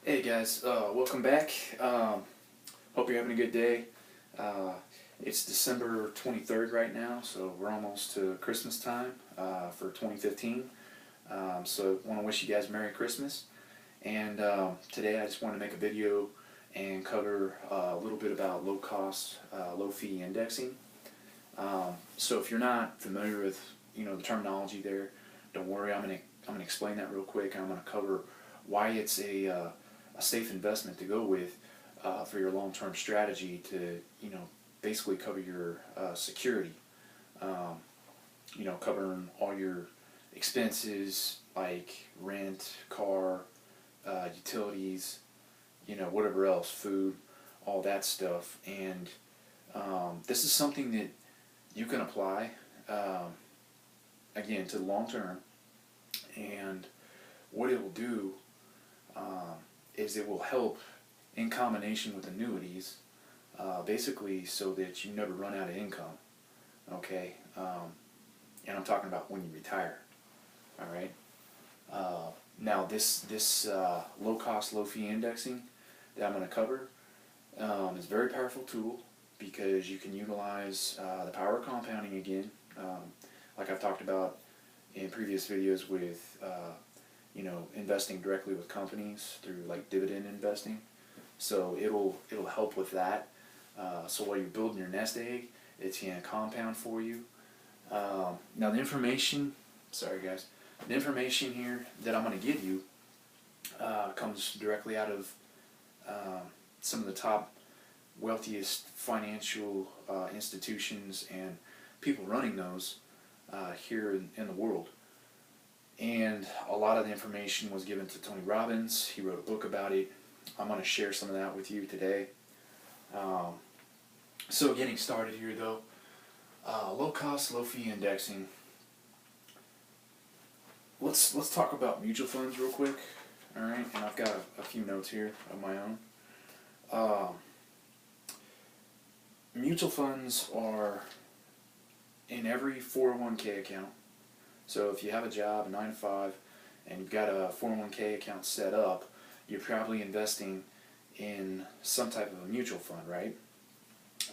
Hey guys, welcome back. Hope you're having a good day. Uh, it's December 23rd right now, so we're almost to Christmas time for 2015. So I want to wish you guys Merry Christmas. And today I just want to make a video and cover a little bit about low cost, low fee indexing. So if you're not familiar with the terminology there, don't worry. I'm gonna explain that real quick, and I'm gonna cover why it's a safe investment to go with for your long-term strategy to basically cover your security. Um, covering all your expenses like rent, car, utilities, whatever else, food, all that stuff. And this is something that you can apply again to the long term. And what it will do is it will help in combination with annuities, basically so that you never run out of income. Okay, and I'm talking about when you retire. All right. Now this low cost, low fee indexing that I'm going to cover is a very powerful tool because you can utilize the power of compounding again, like I've talked about in previous videos with investing directly with companies through like dividend investing. So it'll help with that. So while you're building your nest egg, it's going to compound for you. Now the information, sorry guys, the information here that I'm going to give you comes directly out of some of the top wealthiest financial institutions and people running those here in the world. And a lot of the information was given to Tony Robbins. He wrote a book about it. I'm going to share some of that with you today. So getting started here though, low cost, low fee indexing. Let's talk about mutual funds real quick. All right, and I've got a few notes here of my own. Mutual funds are in every 401k account. So if you have a job, a 9 to 5, and you've got a 401k account set up, you're probably investing in some type of a mutual fund, right?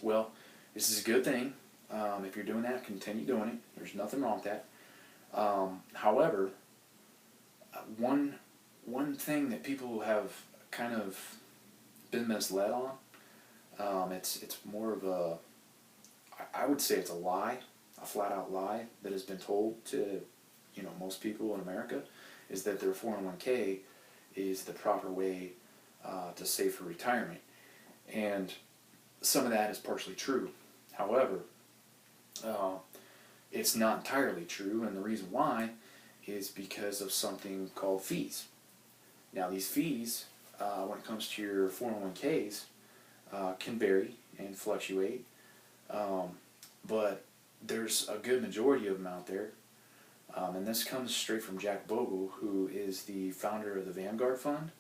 Well, this is a good thing. If you're doing that, continue doing it. There's nothing wrong with that. However, one thing that people have kind of been misled on, it's more of I would say it's a lie, a flat out lie that has been told to most people in America, is that their 401k is the proper way to save for retirement. And some of that is partially true. However, it's not entirely true, and the reason why is because of something called fees. Now these fees, when it comes to your 401ks, can vary and fluctuate, but there's a good majority of them out there. And this comes straight from Jack Bogle, who is the founder of the Vanguard Fund,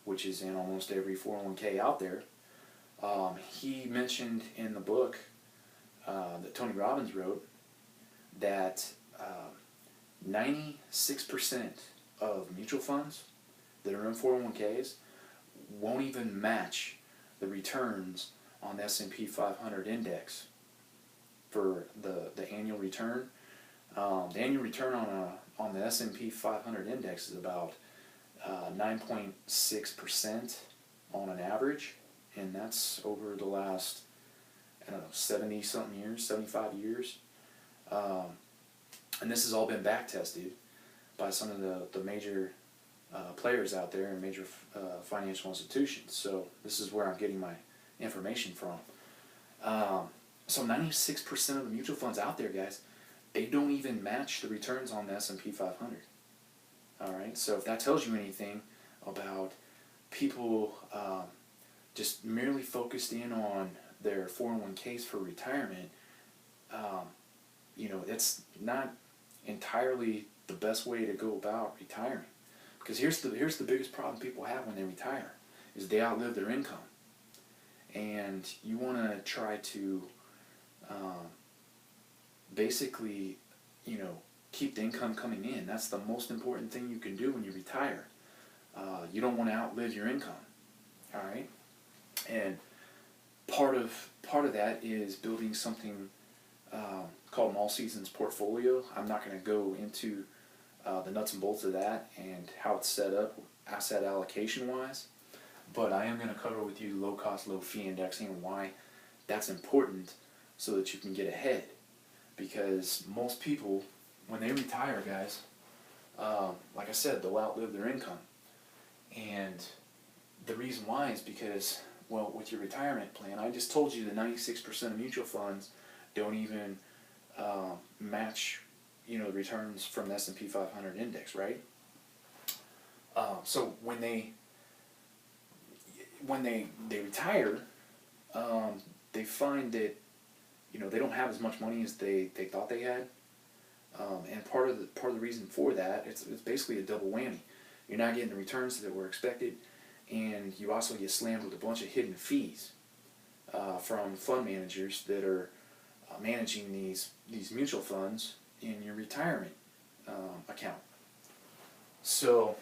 which is in almost every 401k out there. He mentioned in the book that Tony Robbins wrote that 96% of mutual funds that are in 401ks won't even match the returns on the S&P 500 index for the annual return. The annual return on the S&P 500 index is about 9.6% on an average, and that's over the last 70 something years, 75 years. And this has all been back tested by some of the major players out there and major financial institutions. So this is where I'm getting my information from. So 96% of the mutual funds out there, guys, they don't even match the returns on the S&P 500. All right, so if that tells you anything about people just merely focused in on their 401ks for retirement, it's not entirely the best way to go about retiring. Because here's the biggest problem people have when they retire, is they outlive their income. And you want to try to basically, keep the income coming in. That's the most important thing you can do when you retire. You don't want to outlive your income. All right, and part of that is building something called an all seasons portfolio. I'm not going to go into the nuts and bolts of that and how it's set up asset allocation wise, but I am going to cover with you low cost, low fee indexing and why that's important so that you can get ahead. Because most people, when they retire, guys, like I said, they'll outlive their income. And the reason why is because, well, with your retirement plan, I just told you that 96% of mutual funds don't even match, the returns from the S&P 500 index, right? So when they retire, they find that they don't have as much money as they thought they had, and part of the reason for that, it's basically a double whammy. You're not getting the returns that were expected, and you also get slammed with a bunch of hidden fees from fund managers that are managing these mutual funds in your retirement account. So,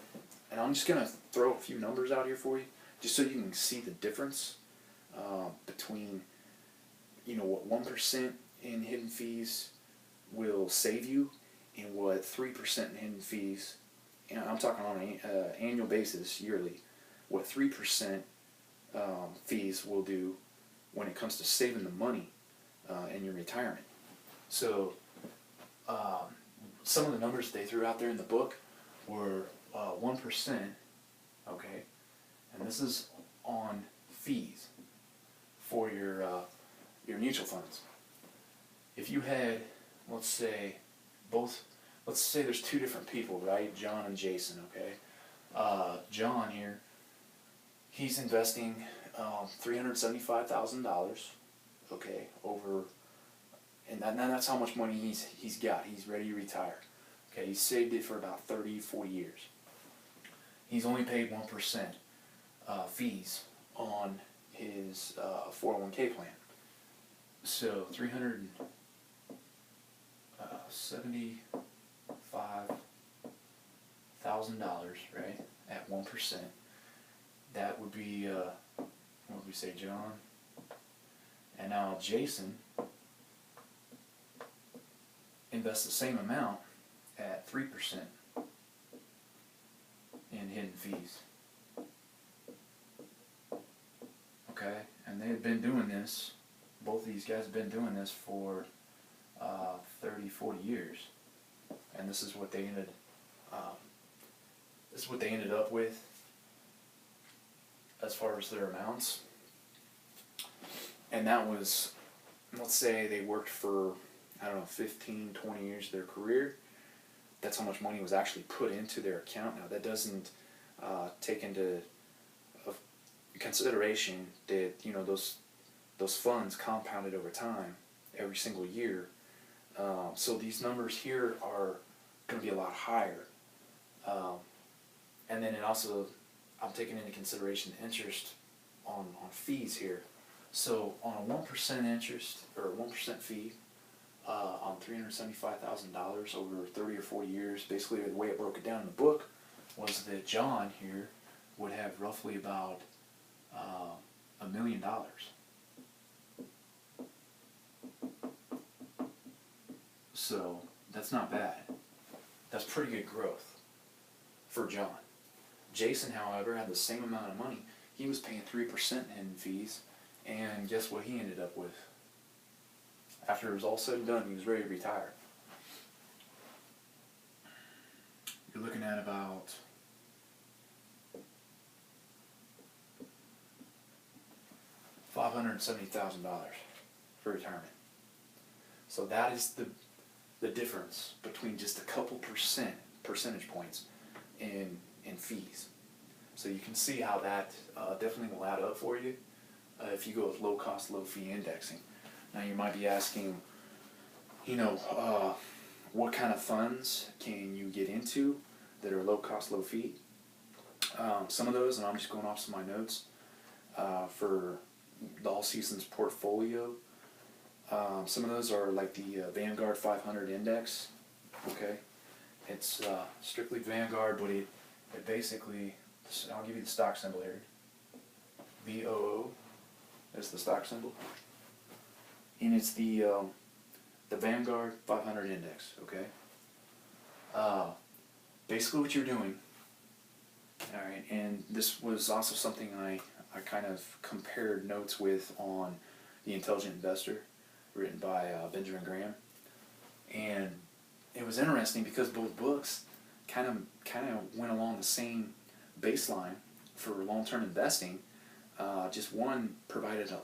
and I'm just gonna throw a few numbers out here for you, just so you can see the difference between what 1% in hidden fees will save you, and what 3% in hidden fees, and I'm talking on an annual basis, yearly, what 3% fees will do when it comes to saving the money in your retirement. So some of the numbers they threw out there in the book were 1%, okay, and this is on fees for your mutual funds. If you had, let's say there's two different people, right? John and Jason, okay? John here, he's investing $375,000, okay, over, and that's how much money he's got. He's ready to retire. Okay, he's saved it for about 30, 40 years. He's only paid 1% fees on his 401k plan. So $375,000, right, at 1%. That would be, what would we say, John? And now Jason invests the same amount at 3% in hidden fees. Okay, and they had been doing this, both of these guys have been doing this for 30, 40 years, and this is what they ended up with as far as their amounts. And that was, let's say they worked for, 15, 20 years of their career. That's how much money was actually put into their account. Now that doesn't take into consideration that those funds compounded over time every single year. So these numbers here are going to be a lot higher. And then it also, I'm taking into consideration the interest on fees here. So on a 1% interest or 1% fee on $375,000 over 30 or 40 years, basically the way it broke it down in the book was that John here would have roughly about $1 million. So that's not bad. That's pretty good growth for John. Jason, however, had the same amount of money. He was paying 3% in fees, and guess what he ended up with? After it was all said and done, he was ready to retire. You're looking at about $570,000 for retirement. So that is the difference between just a couple percentage points in fees. So you can see how that definitely will add up for you if you go with low cost, low fee indexing. Now you might be asking, what kind of funds can you get into that are low cost, low fee? Some of those, and I'm just going off some of my notes, for the All Seasons portfolio, some of those are like the Vanguard 500 index, okay? It's strictly Vanguard, but it basically, I'll give you the stock symbol here. VOO is the stock symbol, and it's the Vanguard 500 index. Okay. Basically, what you're doing. All right, and this was also something I kind of compared notes with on The Intelligent Investor, written by Benjamin Graham, and it was interesting because both books kind of went along the same baseline for long-term investing. Just one provided a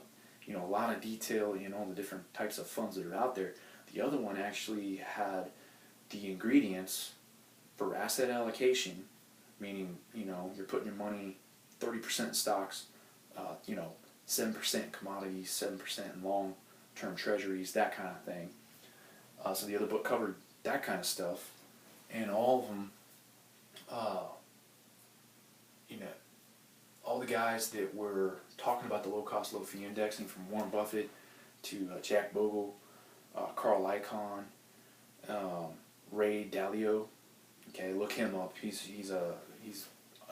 lot of detail in all the different types of funds that are out there. The other one actually had the ingredients for asset allocation, meaning you're putting your money 30% in stocks, 7% in commodities, 7% in long-term treasuries, that kind of thing. So the other book covered that kind of stuff, and all of them, all the guys that were talking about the low-cost, low-fee indexing, from Warren Buffett to Jack Bogle, Carl Icahn, Ray Dalio. Okay, look him up.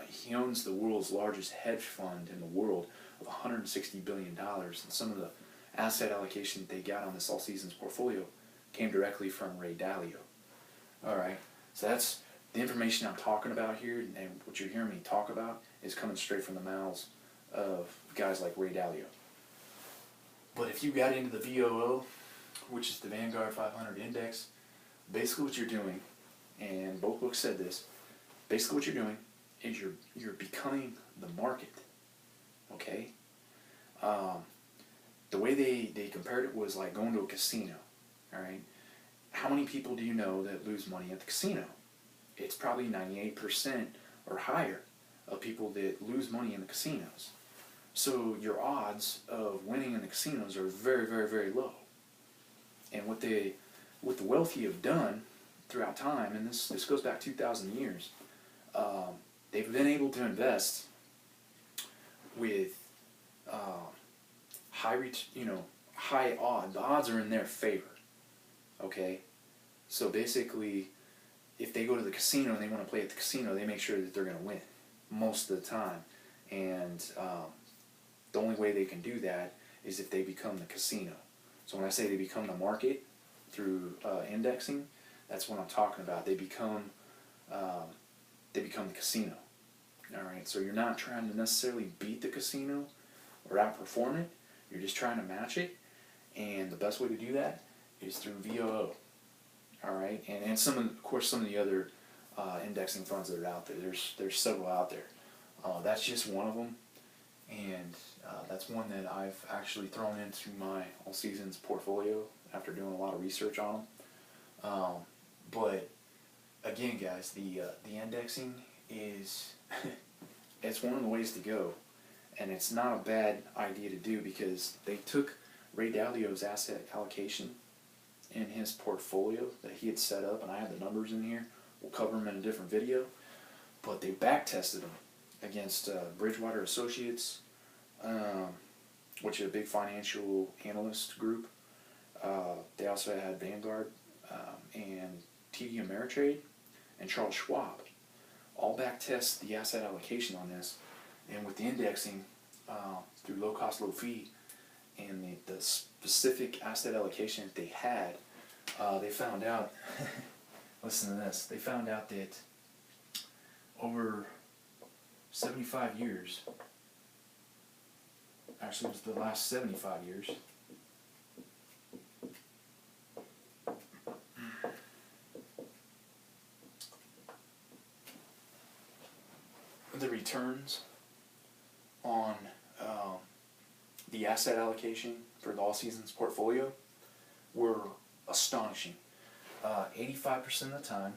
He owns the world's largest hedge fund in the world of $160 billion, and some of the asset allocation that they got on this All Seasons portfolio came directly from Ray Dalio. All right, so that's the information I'm talking about here, and what you're hearing me talk about is coming straight from the mouths of guys like Ray Dalio. But if you got into the VOO, which is the Vanguard 500 Index, basically what you're doing, and both books said this, basically what you're doing is you're becoming the market. Okay? The way they compared it was like going to a casino. All right? How many people do you know that lose money at the casino? It's probably 98% or higher of people that lose money in the casinos. So your odds of winning in the casinos are very, very, very low. And what the wealthy have done throughout time, and this goes back 2,000 years, they've been able to invest with high odds. The odds are in their favor. Okay, so basically, if they go to the casino and they want to play at the casino, they make sure that they're going to win most of the time. And the only way they can do that is if they become the casino. So when I say they become the market through indexing, that's what I'm talking about. They become the casino. All right. So you're not trying to necessarily beat the casino or outperform it. You're just trying to match it, and the best way to do that is through VOO. All right, and of course some of the other indexing funds that are out there. There's several out there. That's just one of them, and that's one that I've actually thrown into my All Seasons portfolio after doing a lot of research on them. But again, guys, the indexing is it's one of the ways to go, and it's not a bad idea to do because they took Ray Dalio's asset allocation in his portfolio that he had set up, and I have the numbers in here. We'll cover them in a different video, but they back tested them against Bridgewater Associates, which is a big financial analyst group. They also had Vanguard and TD Ameritrade and Charles Schwab. All back test the asset allocation on this, and with the indexing through low cost, low fee, and the specific asset allocation that they had, they found out, listen to this, they found out that over 75 years, actually it was the last 75 years, the returns on the asset allocation for the All Seasons portfolio were astonishing. 85% of the time,